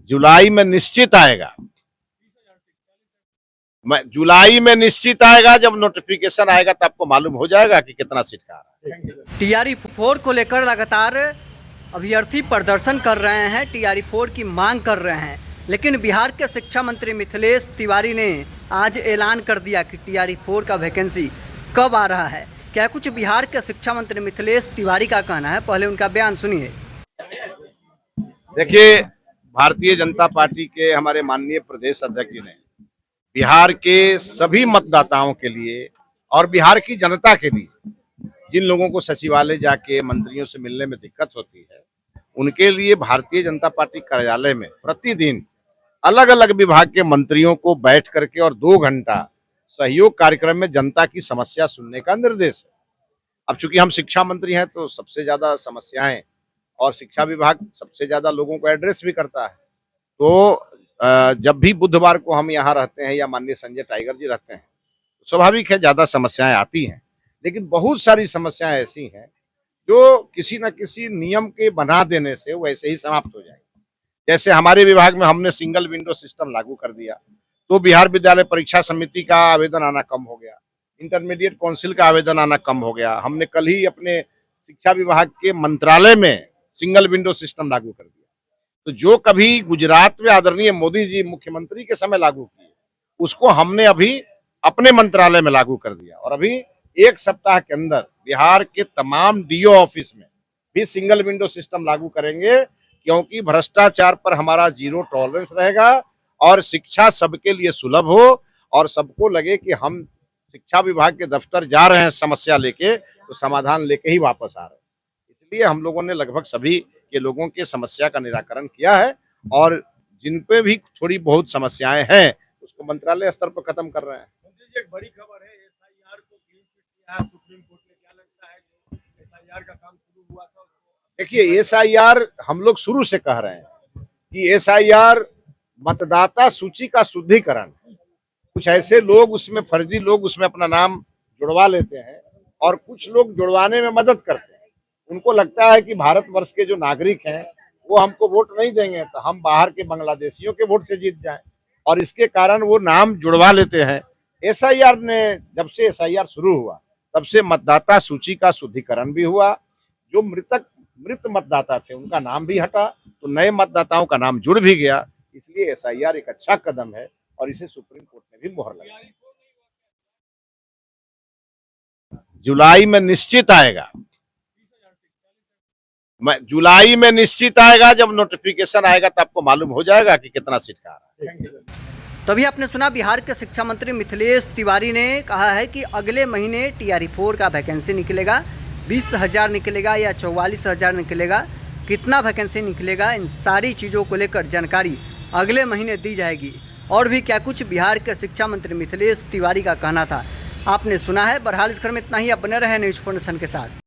जुलाई में निश्चित आएगा। जुलाई में निश्चित आएगा। जब नोटिफिकेशन आएगा तब आपको मालूम हो जाएगा कि कितना सीट का आ रहा है। TRE-4 को लेकर लगातार अभ्यर्थी प्रदर्शन कर रहे हैं, TRE-4 की मांग कर रहे हैं, लेकिन बिहार के शिक्षा मंत्री मिथिलेश तिवारी ने आज ऐलान कर दिया कि TRE-4 का वैकेंसी कब आ रहा है। क्या कुछ बिहार के शिक्षा मंत्री मिथिलेश तिवारी का कहना है, पहले उनका बयान सुनिए। देखिए, भारतीय जनता पार्टी के हमारे माननीय प्रदेश अध्यक्ष जी ने बिहार के सभी मतदाताओं के लिए और बिहार की जनता के लिए, जिन लोगों को सचिवालय जाके मंत्रियों से मिलने में दिक्कत होती है, उनके लिए भारतीय जनता पार्टी कार्यालय में प्रतिदिन अलग अलग विभाग के मंत्रियों को बैठ करके और 2 घंटा सहयोग कार्यक्रम में जनता की समस्या सुनने का निर्देश है। अब चूंकि हम शिक्षा मंत्री हैं तो सबसे ज्यादा समस्याएं और शिक्षा विभाग सबसे ज्यादा लोगों को एड्रेस भी करता है। तो जब भी बुधवार को हम यहाँ रहते हैं या माननीय संजय टाइगर जी रहते हैं, स्वाभाविक है ज्यादा समस्याएं आती हैं, लेकिन बहुत सारी समस्याएं ऐसी हैं जो किसी न किसी नियम के बना देने से वैसे ही समाप्त हो जाएगी। जैसे हमारे विभाग में हमने सिंगल विंडो सिस्टम लागू कर दिया तो बिहार विद्यालय परीक्षा समिति का आवेदन आना कम हो गया, इंटरमीडिएट काउंसिल का आवेदन आना कम हो गया। हमने कल ही अपने शिक्षा विभाग के मंत्रालय में सिंगल विंडो सिस्टम लागू कर दिया। तो जो कभी गुजरात में आदरणीय मोदी जी मुख्यमंत्री के समय लागू किए, उसको हमने अभी अपने मंत्रालय में लागू कर दिया और अभी 1 सप्ताह के अंदर बिहार के तमाम DO ऑफिस में भी सिंगल विंडो सिस्टम लागू करेंगे, क्योंकि भ्रष्टाचार पर हमारा 0 टॉलरेंस रहेगा और शिक्षा सबके लिए सुलभ हो और सबको लगे कि हम शिक्षा विभाग के दफ्तर जा रहे हैं समस्या लेके तो समाधान लेके ही वापस आ रहे हैं। इसलिए हम लोगों ने लगभग सभी के लोगों के समस्या का निराकरण किया है और जिन पे भी थोड़ी बहुत समस्याएं हैं उसको मंत्रालय स्तर पर खत्म कर रहे हैं। एक बड़ी खबर है, SIR को क्लीन चिट किया है सुप्रीम कोर्ट ने। क्या लगता है जो SIR का काम शुरू हुआ था? देखिए, SIR हम लोग शुरू से कह रहे हैं कि SIR मतदाता सूची का शुद्धिकरण। कुछ ऐसे लोग उसमें फर्जी लोग उसमें अपना नाम जुड़वा लेते हैं और कुछ लोग जुड़वाने में मदद करते हैं। उनको लगता है कि भारतवर्ष के जो नागरिक हैं वो हमको वोट नहीं देंगे तो हम बाहर के बांग्लादेशियों के वोट से जीत जाएं, और इसके कारण वो नाम जुड़वा लेते हैं। SIR ने जब से SIR शुरू हुआ तब से मतदाता सूची का शुद्धिकरण भी हुआ। जो मृत मतदाता थे उनका नाम भी हटा तो नए मतदाताओं का नाम जुड़ भी गया। इसलिए SIR एक अच्छा कदम है और इसे सुप्रीम कोर्ट ने भी मोहर लगाई। जुलाई में निश्चित आएगा। जुलाई में निश्चित आएगा। जब नोटिफिकेशन आएगा तब आपको मालूम हो जाएगा कि कितना सीट का आ रहा है। तभी आपने सुना बिहार के शिक्षा मंत्री मिथिलेश तिवारी ने कहा है कि अगले महीने TRE-4 का वैकेंसी निकलेगा। 20,000 निकलेगा या 44,000 निकलेगा, कितना वैकेंसी निकलेगा, इन सारी चीज़ों को लेकर जानकारी अगले महीने दी जाएगी। और भी क्या कुछ बिहार के शिक्षा मंत्री मिथिलेश तिवारी का कहना था आपने सुना है। बहरहाल इस क्रम में इतना ही। आप बने रहे न्यूज़ 4 नेशन के साथ।